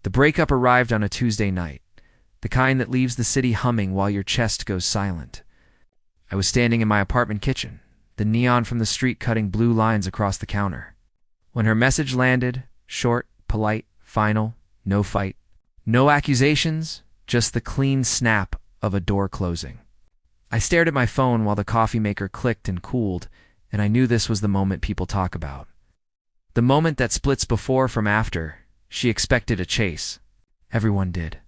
The breakup arrived on a Tuesday night, the kind that leaves the city humming while your chest goes silent. I was standing in my apartment kitchen, the neon from the street cutting blue lines across the counter. When her message landed, short, polite, final, no fight. No accusations, just the clean snap of a door closing. I stared at my phone while the coffee maker clicked and cooled, and I knew this was the moment people talk about. The moment that splits before from after. She expected a chase. Everyone did.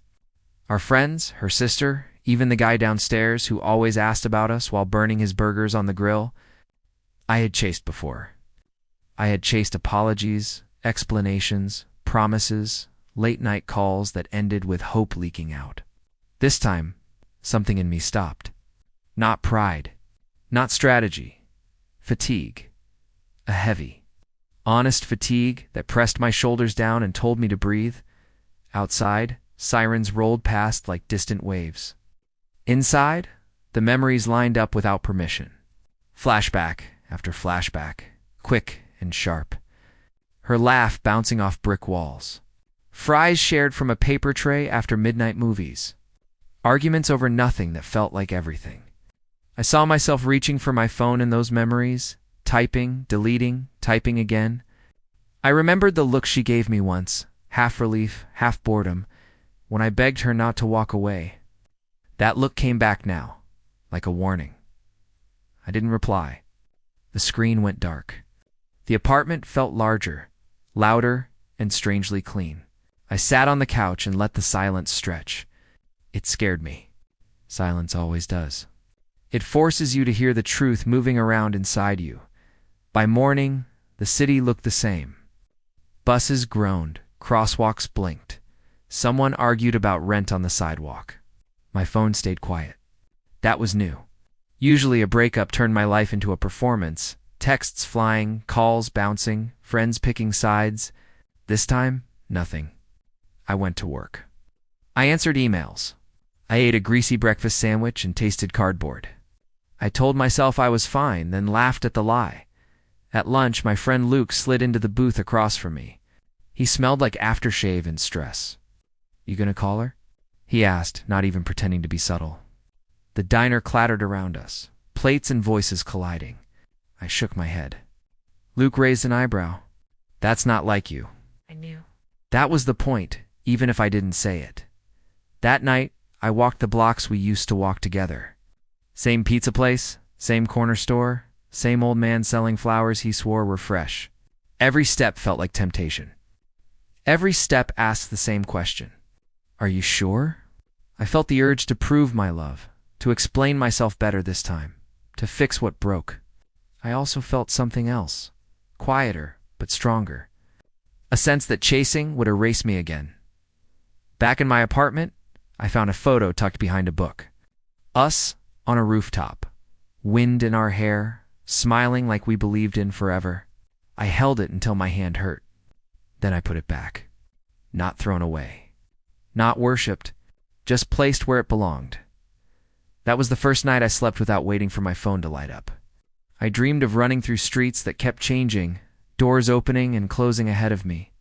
Our friends, her sister, even the guy downstairs who always asked about us while burning his burgers on the grill. I had chased before. I had chased apologies, explanations, promises, late-night calls that ended with hope leaking out. This time, something in me stopped. Not pride, not strategy, fatigue. A heavy, honest fatigue that pressed my shoulders down and told me to breathe. Outside, sirens rolled past like distant waves. Inside, the memories lined up without permission. Flashback after flashback, quick and sharp. Her laugh bouncing off brick walls. Fries shared from a paper tray after midnight movies. Arguments over nothing that felt like everything. I saw myself reaching for my phone in those memories, typing, deleting, typing again. I remembered the look she gave me once, half relief, half boredom, when I begged her not to walk away. That look came back now, like a warning. I didn't reply. The screen went dark. The apartment felt larger, louder, and strangely clean. I sat on the couch and let the silence stretch. It scared me. Silence always does. It forces you to hear the truth moving around inside you. By morning, the city looked the same. Buses groaned, crosswalks blinked. Someone argued about rent on the sidewalk. My phone stayed quiet. That was new. Usually a breakup turned my life into a performance. Texts flying, calls bouncing, friends picking sides. This time, nothing. I went to work. I answered emails. I ate a greasy breakfast sandwich and tasted cardboard. I told myself I was fine, then laughed at the lie. At lunch, my friend Luke slid into the booth across from me. He smelled like aftershave and stress. "You gonna call her?" he asked, not even pretending to be subtle. The diner clattered around us, plates and voices colliding. I shook my head. Luke raised an eyebrow. "That's not like you." I knew. That was the point, even if I didn't say it. That night, I walked the blocks we used to walk together. Same pizza place, same corner store, same old man selling flowers he swore were fresh. Every step felt like temptation. Every step asked the same question. "Are you sure?" I felt the urge to prove my love, to explain myself better this time, to fix what broke. I also felt something else, quieter but stronger. A sense that chasing would erase me again. Back in my apartment, I found a photo tucked behind a book. Us on a rooftop, wind in our hair, smiling like we believed in forever. I held it until my hand hurt. Then I put it back. Not thrown away. Not worshipped, just placed where it belonged. That was the first night I slept without waiting for my phone to light up. I dreamed of running through streets that kept changing, doors opening and closing ahead of me.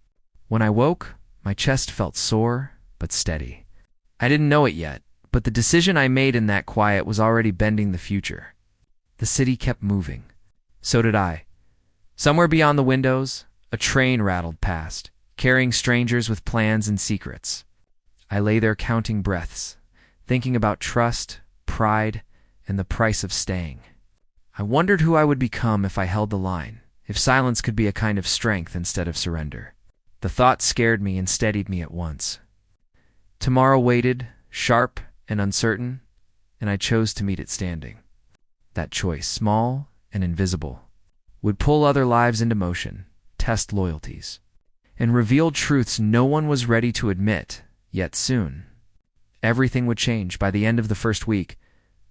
When I woke, my chest felt sore but steady. I didn't know it yet, but the decision I made in that quiet was already bending the future. The city kept moving. So did I. Somewhere beyond the windows, a train rattled past, carrying strangers with plans and secrets. I lay there counting breaths, thinking about trust, pride, and the price of staying. I wondered who I would become if I held the line, if silence could be a kind of strength instead of surrender. The thought scared me and steadied me at once. Tomorrow waited, sharp and uncertain, and I chose to meet it standing. That choice, small and invisible, would pull other lives into motion, test loyalties, and reveal truths no one was ready to admit, yet soon. Everything would change. By the end of the first week,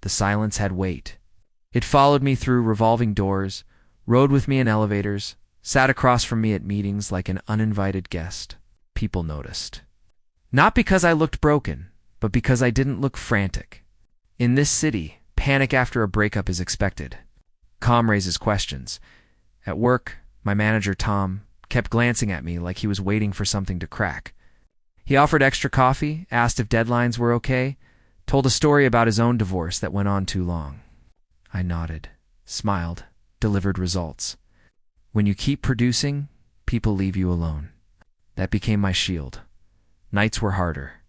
the silence had weight. It followed me through revolving doors, rode with me in elevators, sat across from me at meetings like an uninvited guest. People noticed. Not because I looked broken, but because I didn't look frantic. In this city, panic after a breakup is expected. Calm raises questions. At work, my manager, Tom, kept glancing at me like he was waiting for something to crack. He offered extra coffee, asked if deadlines were okay, told a story about his own divorce that went on too long. I nodded, smiled, delivered results. When you keep producing, people leave you alone. That became my shield. Nights were harder.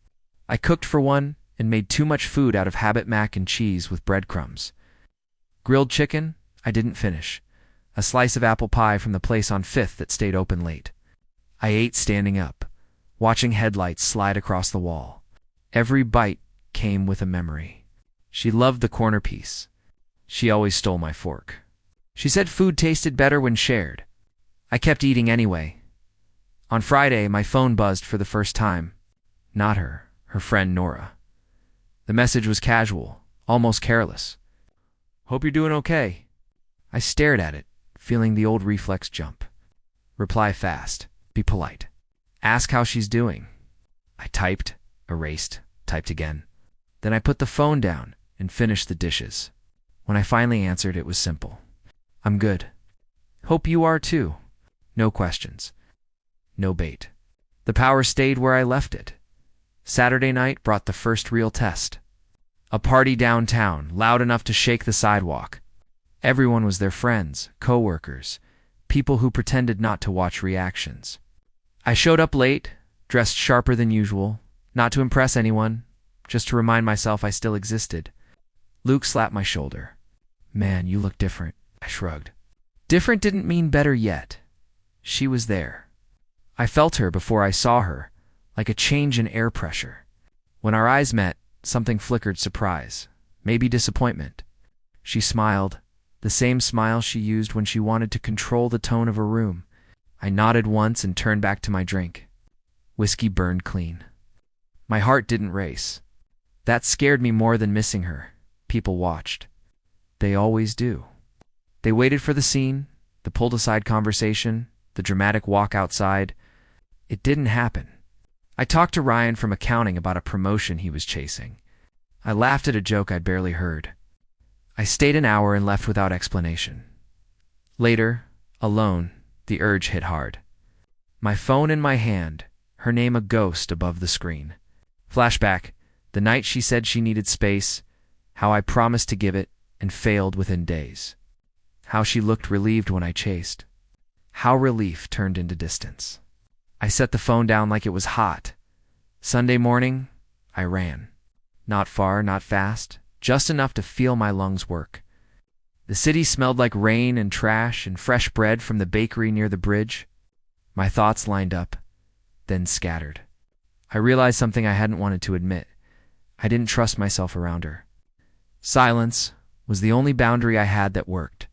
I cooked for one and made too much food out of habit mac and cheese with breadcrumbs. Grilled chicken, I didn't finish. A slice of apple pie from the place on 5th that stayed open late. I ate standing up, watching headlights slide across the wall. Every bite came with a memory. She loved the corner piece. She always stole my fork. She said food tasted better when shared. I kept eating anyway. On Friday, my phone buzzed for the first time. Not her, her friend Nora. The message was casual, almost careless. "Hope you're doing okay." I stared at it, feeling the old reflex jump. Reply fast. Be polite. Ask how she's doing. I typed, erased, typed again. Then I put the phone down and finished the dishes. When I finally answered, it was simple. "I'm good. Hope you are too." No questions. No bait. The power stayed where I left it. Saturday night brought the first real test. A party downtown, loud enough to shake the sidewalk. Everyone was their friends, co-workers, people who pretended not to watch reactions. I showed up late, dressed sharper than usual, not to impress anyone, just to remind myself I still existed. Luke slapped my shoulder. "Man, you look different." I shrugged. Different didn't mean better yet. She was there. I felt her before I saw her, like a change in air pressure. When our eyes met, something flickered surprise, maybe disappointment. She smiled, the same smile she used when she wanted to control the tone of a room. I nodded once and turned back to my drink. Whiskey burned clean. My heart didn't race. That scared me more than missing her. People watched. They always do. They waited for the scene, the pulled-aside conversation, the dramatic walk outside. It didn't happen. I talked to Ryan from accounting about a promotion he was chasing. I laughed at a joke I'd barely heard. I stayed an hour and left without explanation. Later, alone, the urge hit hard. My phone in my hand, her name a ghost above the screen. Flashback, the night she said she needed space, how I promised to give it and failed within days. How she looked relieved when I chased. How relief turned into distance. I set the phone down like it was hot. Sunday morning, I ran. Not far, not fast, just enough to feel my lungs work. The city smelled like rain and trash and fresh bread from the bakery near the bridge. My thoughts lined up, then scattered. I realized something I hadn't wanted to admit. I didn't trust myself around her. Silence was the only boundary I had that worked.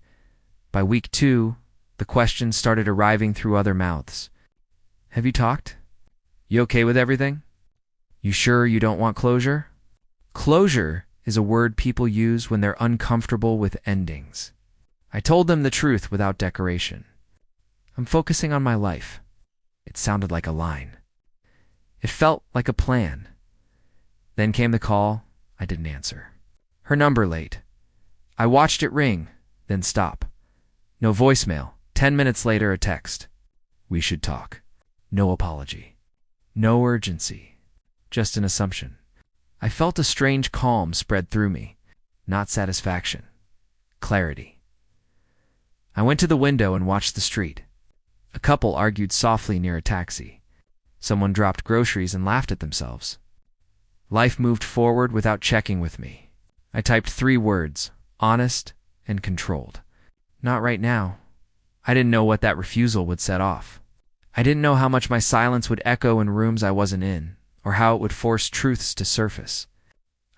By week 2, the questions started arriving through other mouths. "Have you talked? You okay with everything? You sure you don't want closure?" Closure is a word people use when they're uncomfortable with endings. I told them the truth without decoration. "I'm focusing on my life." It sounded like a line. It felt like a plan. Then came the call. I didn't answer. Her number late. I watched it ring, then stop. No voicemail. 10 minutes later, a text. "We should talk." No apology. No urgency. Just an assumption. I felt a strange calm spread through me. Not satisfaction. Clarity. I went to the window and watched the street. A couple argued softly near a taxi. Someone dropped groceries and laughed at themselves. Life moved forward without checking with me. I typed 3 words, honest and controlled. Not right now. I didn't know what that refusal would set off. I didn't know how much my silence would echo in rooms I wasn't in, or how it would force truths to surface.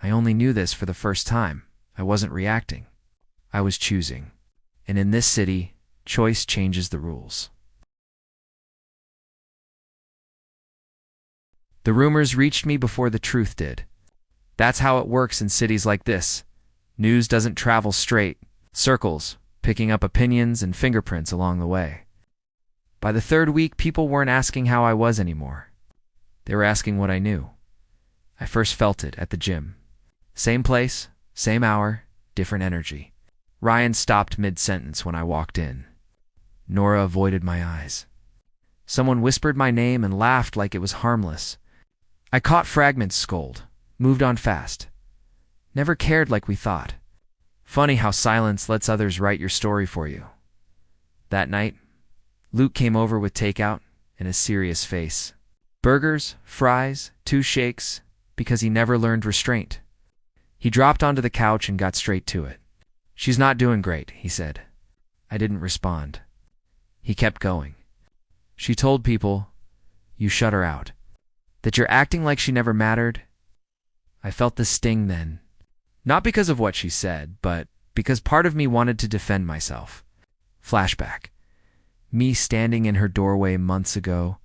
I only knew this for the first time. I wasn't reacting. I was choosing. And in this city, choice changes the rules. The rumors reached me before the truth did. That's how it works in cities like this. News doesn't travel straight, circles, picking up opinions and fingerprints along the way. By the 3rd week, people weren't asking how I was anymore. They were asking what I knew. I first felt it at the gym. Same place, same hour, different energy. Ryan stopped mid-sentence when I walked in. Nora avoided my eyes. Someone whispered my name and laughed like it was harmless. I caught fragments, scold, moved on fast. Never cared like we thought. Funny how silence lets others write your story for you. That night, Luke came over with takeout and a serious face. Burgers, fries, 2 shakes, because he never learned restraint. He dropped onto the couch and got straight to it. "She's not doing great," he said. I didn't respond. He kept going. "She told people you shut her out, that you're acting like she never mattered." I felt the sting then. Not because of what she said, but because part of me wanted to defend myself. Flashback. Me standing in her doorway months ago,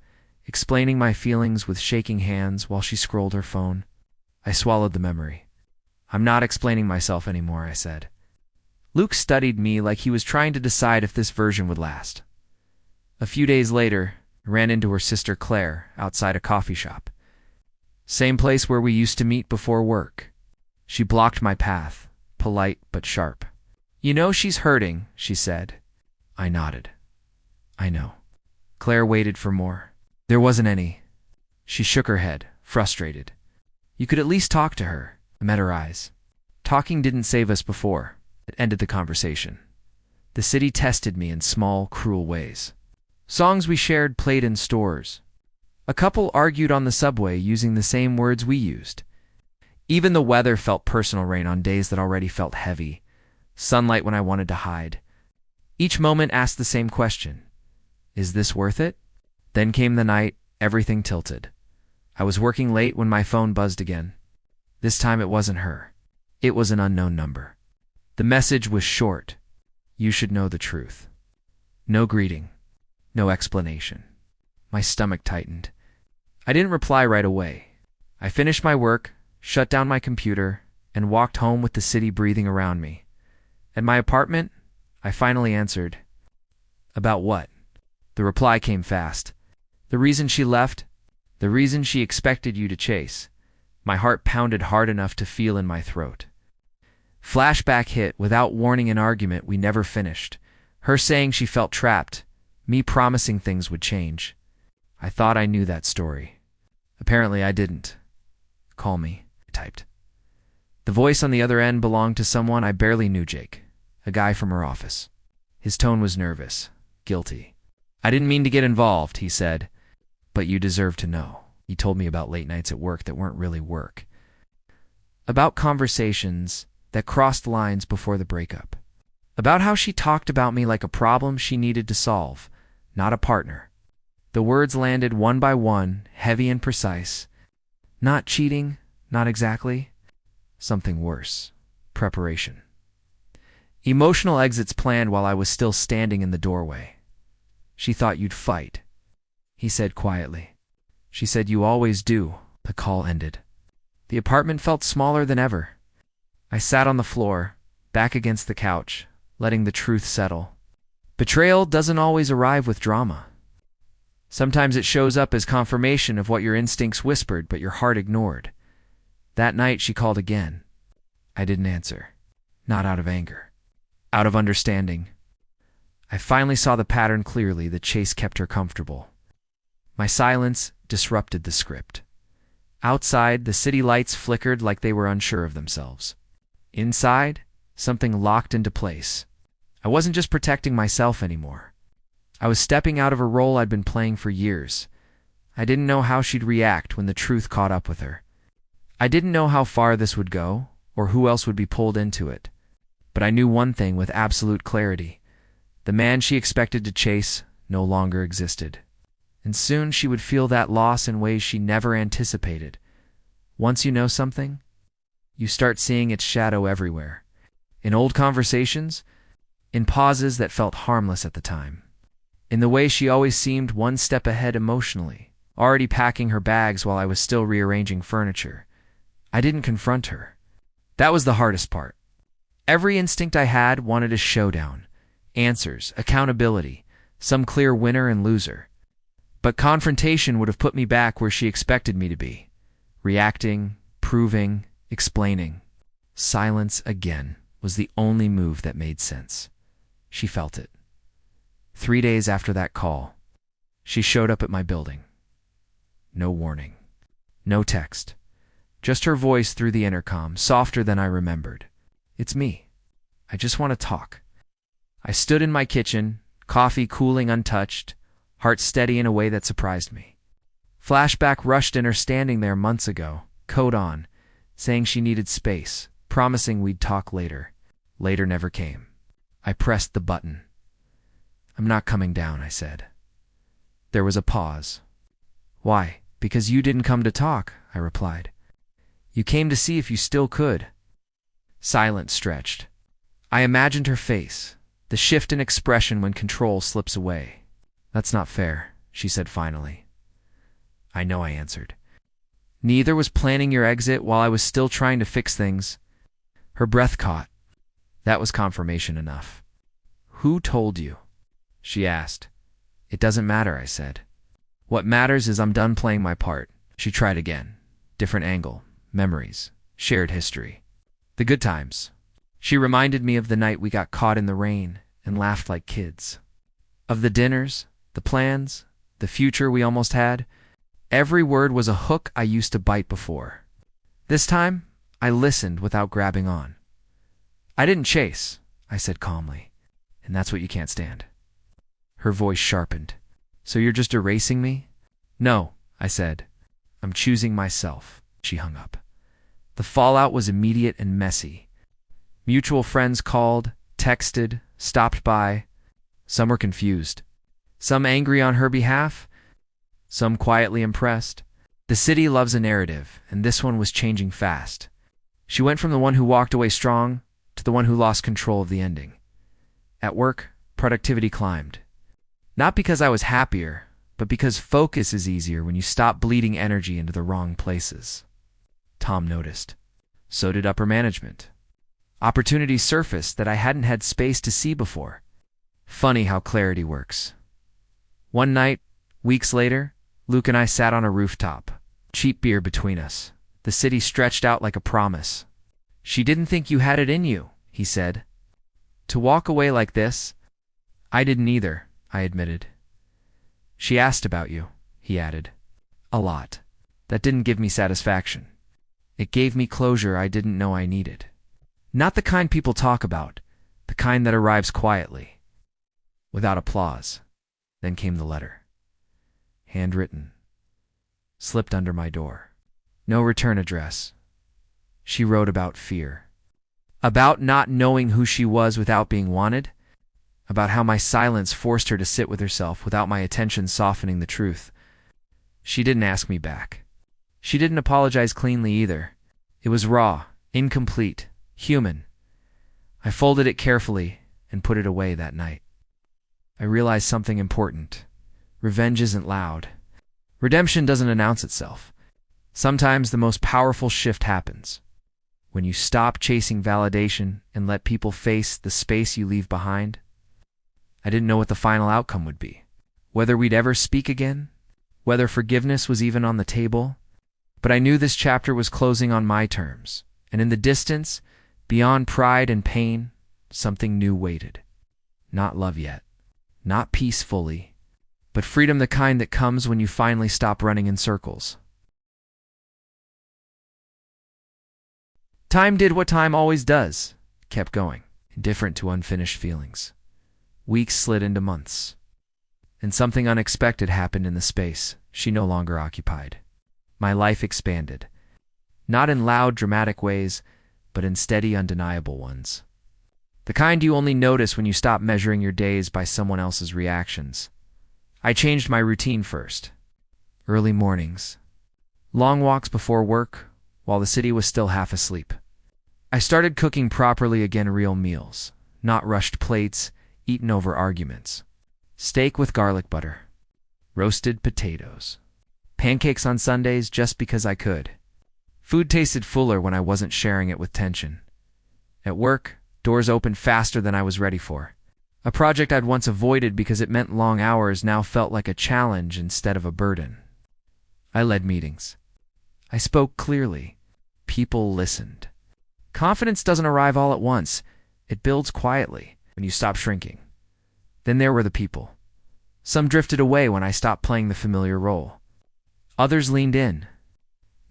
explaining my feelings with shaking hands while she scrolled her phone. I swallowed the memory. "I'm not explaining myself anymore," I said. Luke studied me like he was trying to decide if this version would last. A few days later, I ran into her sister Claire outside a coffee shop. Same place where we used to meet before work. She blocked my path, polite but sharp. "You know she's hurting," she said. I nodded. "I know." Claire waited for more. There wasn't any. She shook her head, frustrated. "You could at least talk to her." I met her eyes. Talking didn't save us before. It ended the conversation. The city tested me in small, cruel ways. Songs we shared played in stores. A couple argued on the subway using the same words we used. Even the weather felt personal rain on days that already felt heavy. Sunlight when I wanted to hide. Each moment asked the same question. Is this worth it? Then came the night, everything tilted. I was working late when my phone buzzed again. This time it wasn't her. It was an unknown number. The message was short. "You should know the truth." No greeting. No explanation. My stomach tightened. I didn't reply right away. I finished my work, shut down my computer, and walked home with the city breathing around me. At my apartment, I finally answered. "About what?" The reply came fast. "The reason she left, the reason she expected you to chase." My heart pounded hard enough to feel in my throat. Flashback hit without warning an argument we never finished. Her saying she felt trapped, me promising things would change. I thought I knew that story. Apparently I didn't. "Call me," I typed. The voice on the other end belonged to someone I barely knew, Jake, a guy from her office. His tone was nervous, guilty. "I didn't mean to get involved," he said, "but you deserve to know." He told me about late nights at work that weren't really work. About conversations that crossed lines before the breakup. About how she talked about me like a problem she needed to solve, not a partner. The words landed one by one, heavy and precise. Not cheating, not exactly. Something worse. Preparation. Emotional exits planned while I was still standing in the doorway. "She thought you'd fight," he said quietly. "She said you always do." The call ended. The apartment felt smaller than ever. I sat on the floor, back against the couch, letting the truth settle. Betrayal doesn't always arrive with drama. Sometimes it shows up as confirmation of what your instincts whispered but your heart ignored. That night she called again. I didn't answer. Not out of anger. Out of understanding. I finally saw the pattern clearly. The chase kept her comfortable. My silence disrupted the script. Outside, the city lights flickered like they were unsure of themselves. Inside, something locked into place. I wasn't just protecting myself anymore. I was stepping out of a role I'd been playing for years. I didn't know how she'd react when the truth caught up with her. I didn't know how far this would go, or who else would be pulled into it. But I knew one thing with absolute clarity. The man she expected to chase no longer existed. And soon she would feel that loss in ways she never anticipated. Once you know something, you start seeing its shadow everywhere. In old conversations, in pauses that felt harmless at the time. In the way she always seemed one step ahead emotionally, already packing her bags while I was still rearranging furniture. I didn't confront her. That was the hardest part. Every instinct I had wanted a showdown. Answers, accountability, some clear winner and loser. But confrontation would have put me back where she expected me to be. Reacting, proving, explaining. Silence again was the only move that made sense. She felt it. 3 days after that call, she showed up at my building. No warning. No text. Just her voice through the intercom, softer than I remembered. "It's me. I just want to talk." I stood in my kitchen, coffee cooling untouched, heart steady in a way that surprised me. Flashback rushed in her standing there months ago, coat on, saying she needed space, promising we'd talk later. Later never came. I pressed the button. "I'm not coming down," I said. There was a pause. "Why? Because you didn't come to talk," I replied. "You came to see if you still could." Silence stretched. I imagined her face, the shift in expression when control slips away. "That's not fair," she said finally. "I know," I answered. "Neither was planning your exit while I was still trying to fix things." Her breath caught. That was confirmation enough. "Who told you?" she asked. "It doesn't matter," I said. "What matters is I'm done playing my part." She tried again. Different angle, memories, shared history. The good times. She reminded me of the night we got caught in the rain and laughed like kids. Of the dinners, the plans, the future we almost had. Every word was a hook I used to bite before. This time, I listened without grabbing on. "I didn't chase," I said calmly, "and that's what you can't stand." Her voice sharpened. "So you're just erasing me?" "No," I said. "I'm choosing myself." She hung up. The fallout was immediate and messy. Mutual friends called, texted, stopped by. Some were confused. Some angry on her behalf. Some quietly impressed. The city loves a narrative, and this one was changing fast. She went from the one who walked away strong to the one who lost control of the ending. At work, productivity climbed. Not because I was happier, but because focus is easier when you stop bleeding energy into the wrong places. Tom noticed. So did upper management. Opportunities surfaced that I hadn't had space to see before. Funny how clarity works. One night, weeks later, Luke and I sat on a rooftop, cheap beer between us. The city stretched out like a promise. "She didn't think you had it in you," he said. "To walk away like this?" "I didn't either," I admitted. "She asked about you," he added. "A lot. That didn't give me satisfaction. It gave me closure I didn't know I needed. Not the kind people talk about, the kind that arrives quietly, without applause." Then came the letter. Handwritten. Slipped under my door. No return address. She wrote about fear. About not knowing who she was without being wanted. About how my silence forced her to sit with herself without my attention softening the truth. She didn't ask me back. She didn't apologize cleanly either. It was raw, incomplete, human. I folded it carefully and put it away that night. I realized something important. Revenge isn't loud. Redemption doesn't announce itself. Sometimes the most powerful shift happens when you stop chasing validation and let people face the space you leave behind. I didn't know what the final outcome would be, whether we'd ever speak again, whether forgiveness was even on the table, but I knew this chapter was closing on my terms, and in the distance, beyond pride and pain, something new waited. Not love yet, not peace fully, but freedom, the kind that comes when you finally stop running in circles. Time did what time always does, kept going, indifferent to unfinished feelings. Weeks slid into months, and something unexpected happened in the space she no longer occupied. My life expanded, not in loud, dramatic ways, but in steady, undeniable ones. The kind you only notice when you stop measuring your days by someone else's reactions. I changed my routine first. Early mornings. Long walks before work, while the city was still half asleep. I started cooking properly again, real meals, not rushed plates, eaten over arguments. Steak with garlic butter. Roasted potatoes. Pancakes on Sundays just because I could. Food tasted fuller when I wasn't sharing it with tension. At work, doors opened faster than I was ready for. A project I'd once avoided because it meant long hours now felt like a challenge instead of a burden. I led meetings. I spoke clearly. People listened. Confidence doesn't arrive all at once. It builds quietly when you stop shrinking. Then there were the people. Some drifted away when I stopped playing the familiar role. Others leaned in.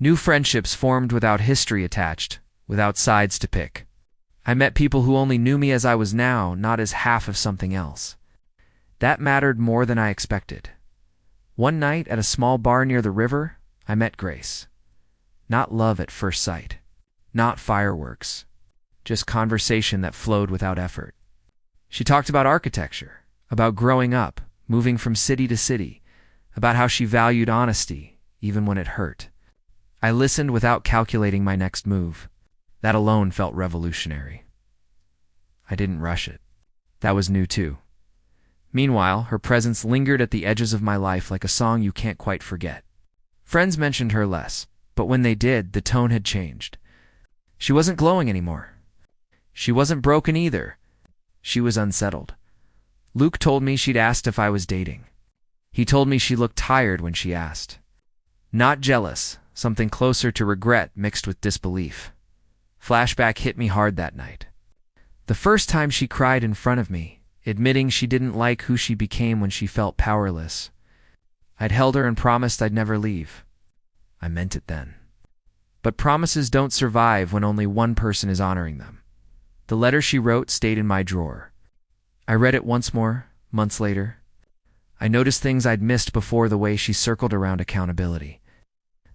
New friendships formed without history attached, without sides to pick. I met people who only knew me as I was now, not as half of something else. That mattered more than I expected. One night at a small bar near the river, I met Grace. Not love at first sight. Not fireworks. Just conversation that flowed without effort. She talked about architecture, about growing up, moving from city to city, about how she valued honesty, even when it hurt. I listened without calculating my next move. That alone felt revolutionary. I didn't rush it. That was new too. Meanwhile, her presence lingered at the edges of my life like a song you can't quite forget. Friends mentioned her less, but when they did, the tone had changed. She wasn't glowing anymore. She wasn't broken either. She was unsettled. Luke told me she'd asked if I was dating. He told me she looked tired when she asked. Not jealous, something closer to regret mixed with disbelief. Flashback hit me hard that night. The first time she cried in front of me, admitting she didn't like who she became when she felt powerless. I'd held her and promised I'd never leave. I meant it then. But promises don't survive when only one person is honoring them. The letter she wrote stayed in my drawer. I read it once more, months later. I noticed things I'd missed before: the way she circled around accountability,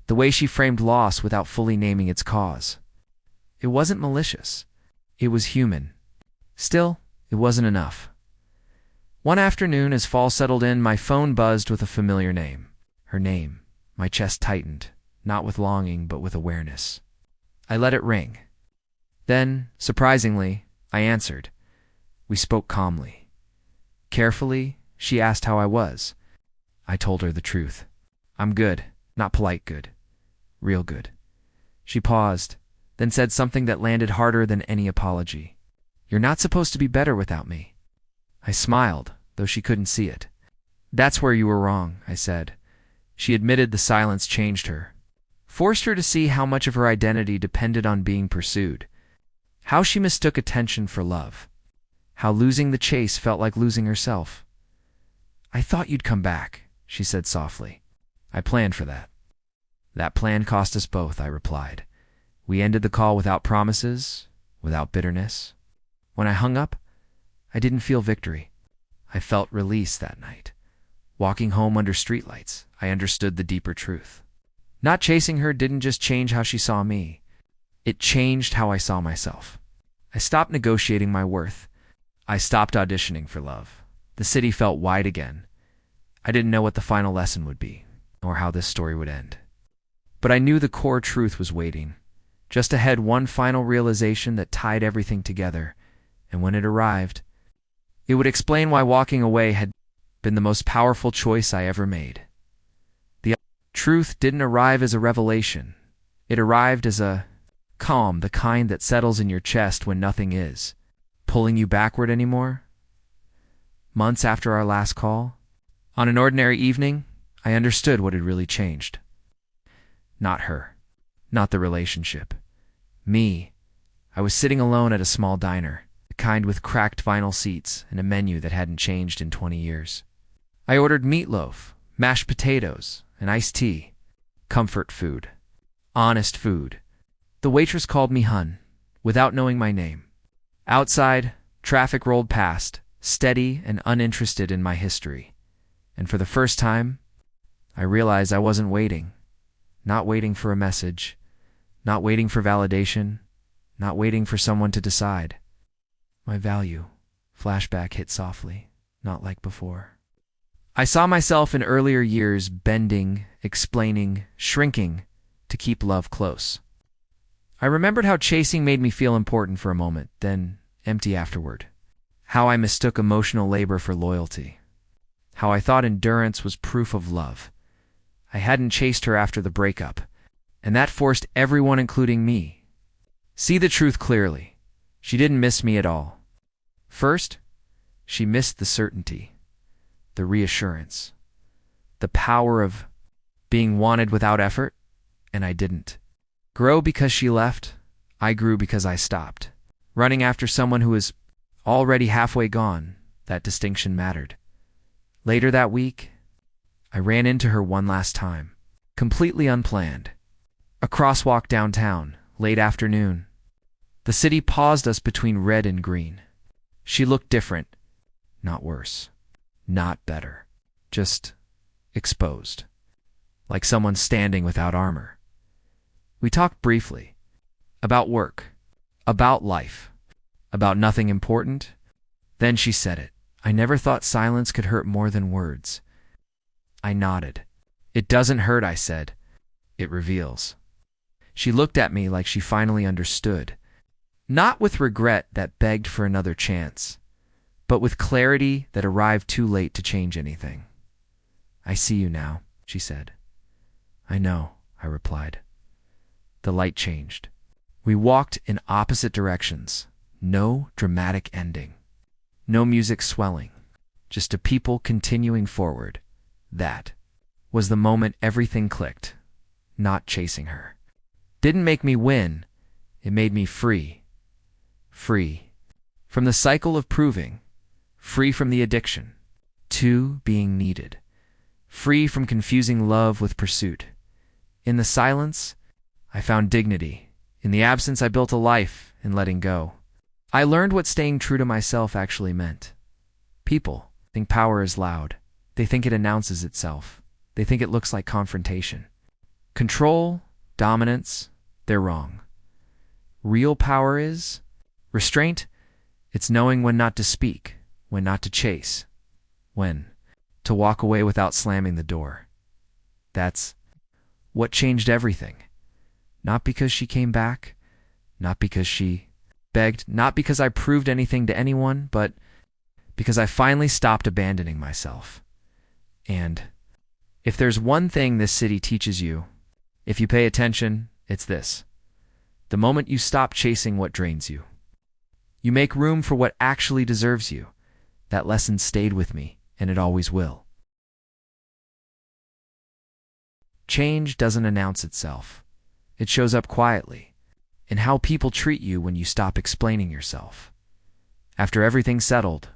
the way she framed loss without fully naming its cause. It wasn't malicious. It was human. Still, it wasn't enough. One afternoon, as fall settled in, my phone buzzed with a familiar name. Her name. My chest tightened, not with longing, but with awareness. I let it ring. Then, surprisingly, I answered. We spoke calmly. Carefully, she asked how I was. I told her the truth. I'm good, not polite good. Real good. She paused, then said something that landed harder than any apology. You're not supposed to be better without me. I smiled, though she couldn't see it. That's where you were wrong, I said. She admitted the silence changed her. Forced her to see how much of her identity depended on being pursued. How she mistook attention for love. How losing the chase felt like losing herself. I thought you'd come back, she said softly. I planned for that. That plan cost us both, I replied. We ended the call without promises, without bitterness. When I hung up, I didn't feel victory. I felt release that night. Walking home under streetlights, I understood the deeper truth. Not chasing her didn't just change how she saw me. It changed how I saw myself. I stopped negotiating my worth. I stopped auditioning for love. The city felt wide again. I didn't know what the final lesson would be, or how this story would end. But I knew the core truth was waiting. Just ahead, one final realization that tied everything together. And when it arrived, it would explain why walking away had been the most powerful choice I ever made. The truth didn't arrive as a revelation. It arrived as a calm, the kind that settles in your chest when nothing is pulling you backward anymore. Months after our last call, on an ordinary evening, I understood what had really changed. Not her. Not the relationship. Me. I was sitting alone at a small diner, the kind with cracked vinyl seats and a menu that hadn't changed in 20 years. I ordered meatloaf, mashed potatoes, and iced tea. Comfort food. Honest food. The waitress called me hun, without knowing my name. Outside, traffic rolled past, steady and uninterested in my history. And for the first time, I realized I wasn't waiting. Not waiting for a message. Not waiting for validation. Not waiting for someone to decide. My value. Flashback hit softly, not like before. I saw myself in earlier years bending, explaining, shrinking to keep love close. I remembered how chasing made me feel important for a moment, then empty afterward. How I mistook emotional labor for loyalty. How I thought endurance was proof of love. I hadn't chased her after the breakup, and that forced everyone, including me, see the truth clearly. She didn't miss me at all. First, she missed the certainty, the reassurance, the power of being wanted without effort, and I didn't. Grow because she left, I grew because I stopped. Running after someone who was already halfway gone, that distinction mattered. Later that week, I ran into her one last time, completely unplanned. A crosswalk downtown, late afternoon. The city paused us between red and green. She looked different, not worse, not better, just exposed, like someone standing without armor. We talked briefly, about work, about life, about nothing important. Then she said it. I never thought silence could hurt more than words. I nodded. It doesn't hurt, I said. It reveals. She looked at me like she finally understood. Not with regret that begged for another chance, but with clarity that arrived too late to change anything. I see you now, she said. I know, I replied. The light changed. We walked in opposite directions. No dramatic ending. No music swelling. Just a people continuing forward. That was the moment everything clicked. Not chasing her. Didn't make me win. It made me free. Free from the cycle of proving. Free from the addiction. To being needed. Free from confusing love with pursuit. In the silence, I found dignity. In the absence, I built a life in letting go. I learned what staying true to myself actually meant. People think power is loud. They think it announces itself. They think it looks like confrontation. Control, dominance, they're wrong. Real power is restraint. It's knowing when not to speak, when not to chase, when to walk away without slamming the door. That's what changed everything. Not because she came back, not because she begged, not because I proved anything to anyone, but because I finally stopped abandoning myself. And if there's one thing this city teaches you, if you pay attention, it's this. The moment you stop chasing what drains you, you make room for what actually deserves you. That lesson stayed with me, and it always will. Change doesn't announce itself. It shows up quietly, in how people treat you when you stop explaining yourself. After everything settled,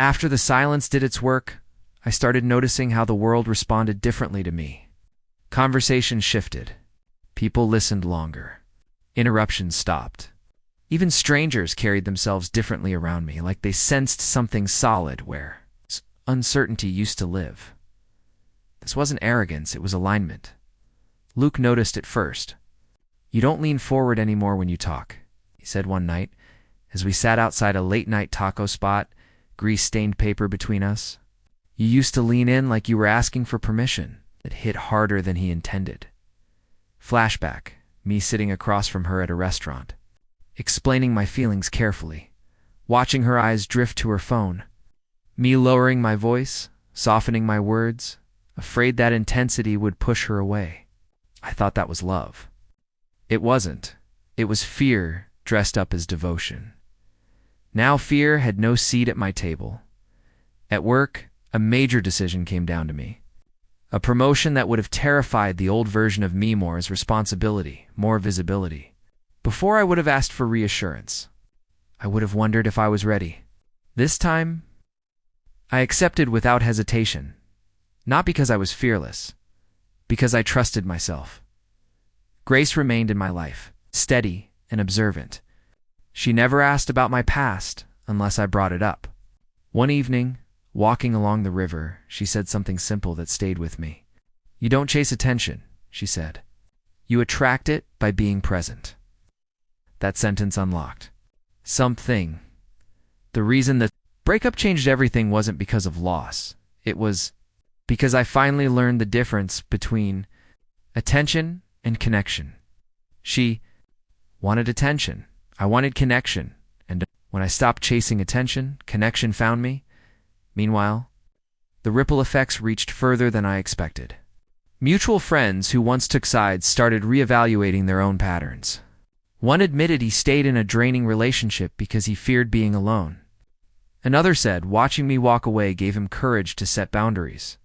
after the silence did its work, I started noticing how the world responded differently to me. Conversations shifted. People listened longer. Interruptions stopped. Even strangers carried themselves differently around me, like they sensed something solid where uncertainty used to live. This wasn't arrogance, it was alignment. Luke noticed it first. You don't lean forward anymore when you talk, he said one night, as we sat outside a late-night taco spot, grease-stained paper between us. You used to lean in like you were asking for permission. It hit harder than he intended. Flashback, me sitting across from her at a restaurant, explaining my feelings carefully, watching her eyes drift to her phone, me lowering my voice, softening my words, afraid that intensity would push her away. I thought that was love. It wasn't. It was fear dressed up as devotion. Now fear had no seat at my table. At work, a major decision came down to me. A promotion that would have terrified the old version of me more as responsibility, more visibility. Before I would have asked for reassurance. I would have wondered if I was ready. This time, I accepted without hesitation. Not because I was fearless, because I trusted myself. Grace remained in my life, steady and observant. She never asked about my past unless I brought it up. One evening, walking along the river, she said something simple that stayed with me. You don't chase attention, she said. You attract it by being present. That sentence unlocked something. The reason that breakup changed everything wasn't because of loss. It was because I finally learned the difference between attention and connection. She wanted attention. I wanted connection. And when I stopped chasing attention, connection found me. Meanwhile, the ripple effects reached further than I expected. Mutual friends who once took sides started reevaluating their own patterns. One admitted he stayed in a draining relationship because he feared being alone. Another said watching me walk away gave him courage to set boundaries.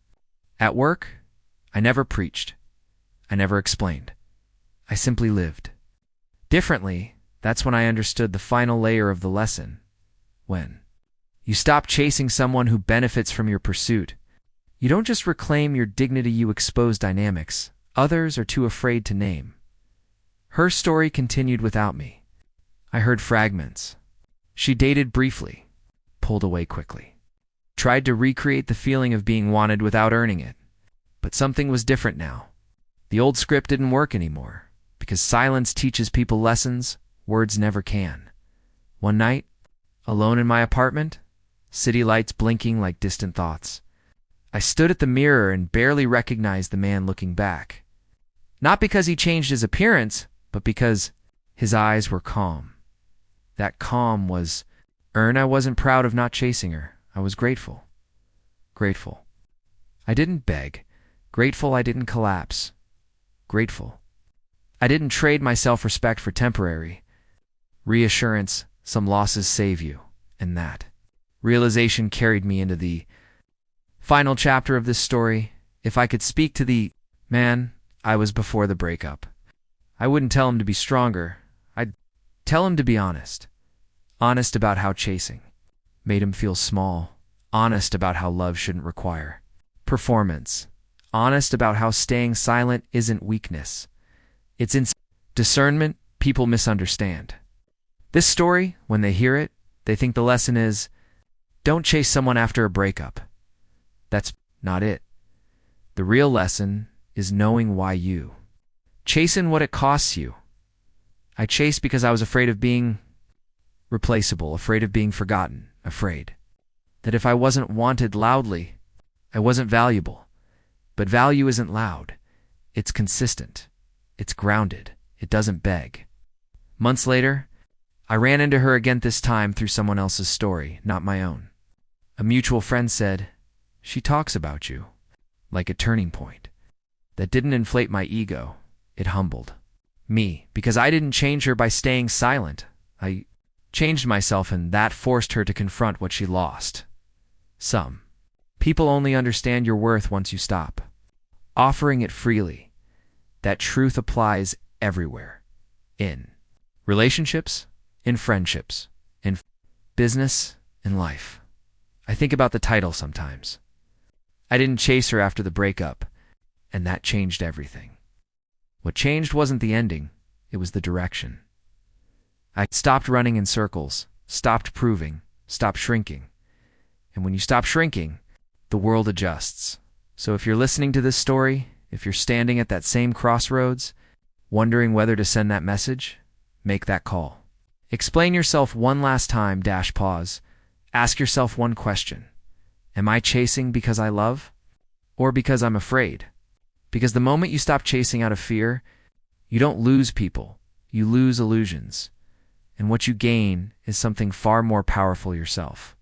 At work, I never preached. I never explained. I simply lived. Differently, that's when I understood the final layer of the lesson. When you stop chasing someone who benefits from your pursuit, you don't just reclaim your dignity, you expose dynamics others are too afraid to name. Her story continued without me. I heard fragments. She dated briefly, pulled away quickly, tried to recreate the feeling of being wanted without earning it. But something was different now. The old script didn't work anymore, because silence teaches people lessons words never can. One night, alone in my apartment, city lights blinking like distant thoughts, I stood at the mirror and barely recognized the man looking back. Not because he changed his appearance, but because his eyes were calm. That calm was I wasn't proud of not chasing her. I was grateful. Grateful. I didn't beg. Grateful I didn't collapse. Grateful. I didn't trade my self-respect for temporary reassurance. Some losses save you, and that realization carried me into the final chapter of this story. If I could speak to the man I was before the breakup, I wouldn't tell him to be stronger. I'd tell him to be honest. Honest about how chasing made him feel small. Honest about how love shouldn't require performance. Honest about how staying silent isn't weakness. It's discernment people misunderstand. This story, when they hear it, they think the lesson is, don't chase someone after a breakup. That's not it. The real lesson is knowing why you. Chasing what it costs you. I chased because I was afraid of being replaceable, afraid of being forgotten, afraid that if I wasn't wanted loudly, I wasn't valuable. But value isn't loud. It's consistent. It's grounded. It doesn't beg. Months later, I ran into her again, this time through someone else's story, not my own. A mutual friend said, "She talks about you," like a turning point. That didn't inflate my ego. It humbled me, because I didn't change her by staying silent. I changed myself, and that forced her to confront what she lost. Some people only understand your worth once you stop offering it freely. That truth applies everywhere. In relationships, in friendships, in business, in life. I think about the title sometimes. I didn't chase her after the breakup, and that changed everything. What changed wasn't the ending, it was the direction. I stopped running in circles, stopped proving, stopped shrinking. And when you stop shrinking, the world adjusts. So if you're listening to this story, if you're standing at that same crossroads, wondering whether to send that message, make that call. Explain yourself one last time, pause. Ask yourself one question. Am I chasing because I love? Or because I'm afraid? Because the moment you stop chasing out of fear, you don't lose people, you lose illusions. And what you gain is something far more powerful yourself.